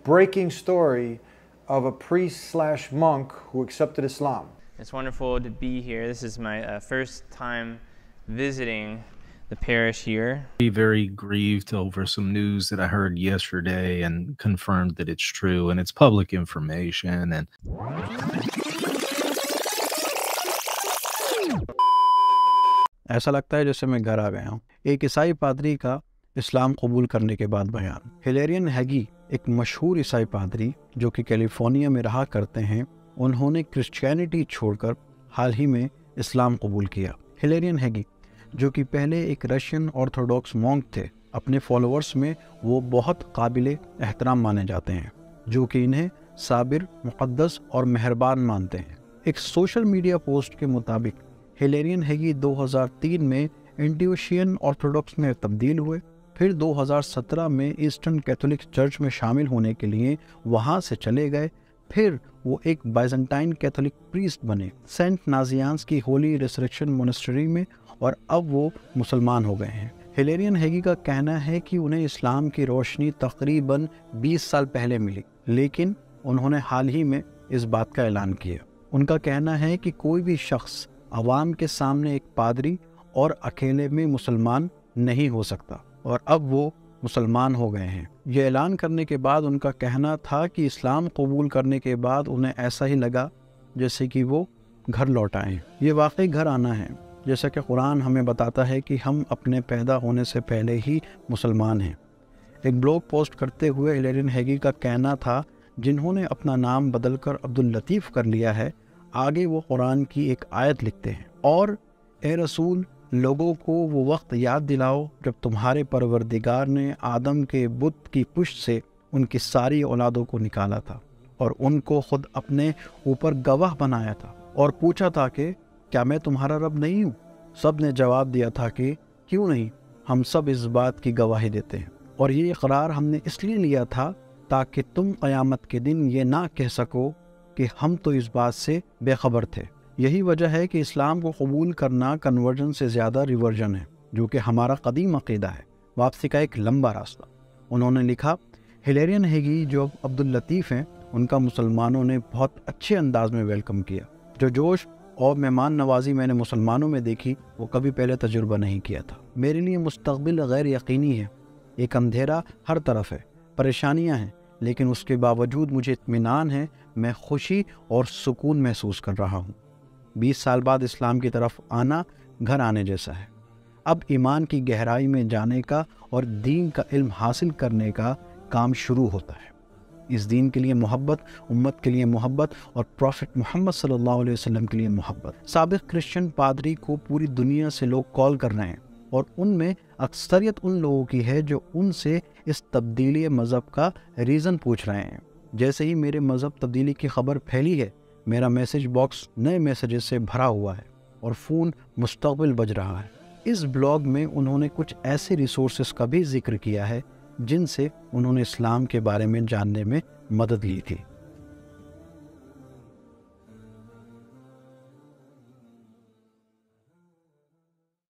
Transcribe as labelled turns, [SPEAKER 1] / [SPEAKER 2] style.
[SPEAKER 1] breaking story of a priest slash monk who accepted Islam.
[SPEAKER 2] It's wonderful to be here. This is my first time visiting the parish here.
[SPEAKER 3] Be very grieved over some news that I heard yesterday and confirmed that it's true and it's public information. And
[SPEAKER 4] ऐसा लगता है जैसे मैं घर आ गया हूँ। एक ईसाई पादरी का इस्लाम कबूल करने के बाद बयान। हिलेरियन हैगी एक मशहूर ईसाई पादरी जो कि कैलिफोर्निया में रहा करते हैं, उन्होंने क्रिश्चियनिटी छोड़कर हाल ही में इस्लाम कबूल किया। हिलेरियन हैगी जो कि पहले एक रशियन ऑर्थोडॉक्स मॉन्क थे, अपने फॉलोअर्स में वो बहुत काबिल एहतराम माने जाते हैं, जो कि इन्हें साबिर, मुक़द्दस और मेहरबान मानते हैं। एक सोशल मीडिया पोस्ट के मुताबिक हिलेरियन हैगी 2003 में एंटियोशियन ऑर्थोडॉक्स में तब्दील हुए, फिर 2017 में ईस्टर्न कैथोलिक चर्च में शामिल होने के लिए वहाँ से चले गए, फिर वो एक बाइजेंटाइन कैथोलिक प्रीस्ट बने सेंट नाजियान्स की होली रिसरेक्शन मोनेस्ट्री में, और अब वो मुसलमान हो गए हैं। हिलेरियन हैगी का कहना है कि उन्हें इस्लाम की रोशनी तकरीबन 20 साल पहले मिली, लेकिन उन्होंने हाल ही में इस बात का ऐलान किया। उनका कहना है कि कोई भी शख्स अवाम के सामने एक पादरी और अकेले में मुसलमान नहीं हो सकता, और अब वो मुसलमान हो गए हैं। ये ऐलान करने के बाद उनका कहना था कि इस्लाम कबूल करने के बाद उन्हें ऐसा ही लगा जैसे कि वो घर लौट आए। ये वाकई घर आना है, जैसा कि कुरान हमें बताता है कि हम अपने पैदा होने से पहले ही मुसलमान हैं। एक ब्लॉग पोस्ट करते हुए हिलेरियन हैगी का कहना था, जिन्होंने अपना नाम बदलकर अब्दुल लतीफ़ कर लिया है, आगे वो कुरान की एक आयत लिखते हैं, और ए रसूल, लोगों को वो वक्त याद दिलाओ जब तुम्हारे परवरदिगार ने आदम के बुत की पुष्ट से उनकी सारी औलादों को निकाला था और उनको खुद अपने ऊपर गवाह बनाया था, और पूछा था कि क्या मैं तुम्हारा रब नहीं हूँ? सब ने जवाब दिया था कि क्यों नहीं, हम सब इस बात की गवाही देते हैं, और ये इकरार हमने इसलिए लिया था ताकि तुम क़यामत के दिन ये ना कह सको कि हम तो इस बात से बेखबर थे। यही वजह है कि इस्लाम को कबूल करना कन्वर्जन से ज़्यादा रिवर्जन है, जो कि हमारा कदीम अक़ीदा है, वापसी का एक लंबा रास्ता। उन्होंने लिखा, हिलेरियन हैगी जो अब्दुल लतीफ़ हैं, उनका मुसलमानों ने बहुत अच्छे अंदाज में वेलकम किया। जो जोश और मेहमान नवाजी मैंने मुसलमानों में देखी, वो कभी पहले तजुर्बा नहीं किया था। मेरे लिए मुस्तक़बिल गैर यकीनी है, एक अंधेरा हर तरफ है, परेशानियाँ हैं, लेकिन उसके बावजूद मुझे इत्मीनान है, मैं खुशी और सुकून महसूस कर रहा हूँ। 20 साल बाद इस्लाम की तरफ आना घर आने जैसा है। अब ईमान की गहराई में जाने का और दीन का इल्म हासिल करने का काम शुरू होता है। इस दीन के लिए मोहब्बत, उम्मत के लिए मोहब्बत और प्रॉफिट मोहम्मद सल्लल्लाहु अलैहि वसल्लम के लिए मोहब्बत। साबिक क्रिश्चियन पादरी को पूरी दुनिया से लोग कॉल कर रहे हैं, और उनमें अक्सरियत उन लोगों की है जो उनसे इस तब्दीली मज़हब का रीज़न पूछ रहे हैं। जैसे ही मेरे मज़हब तब्दीली की खबर फैली है, मेरा मैसेज बॉक्स नए मैसेजेस से भरा हुआ है और फ़ोन मुस्तक़बिल बज रहा है। इस ब्लॉग में उन्होंने कुछ ऐसे रिसोर्सेस का भी जिक्र किया है जिनसे उन्होंने इस्लाम के बारे में जानने में मदद ली थी।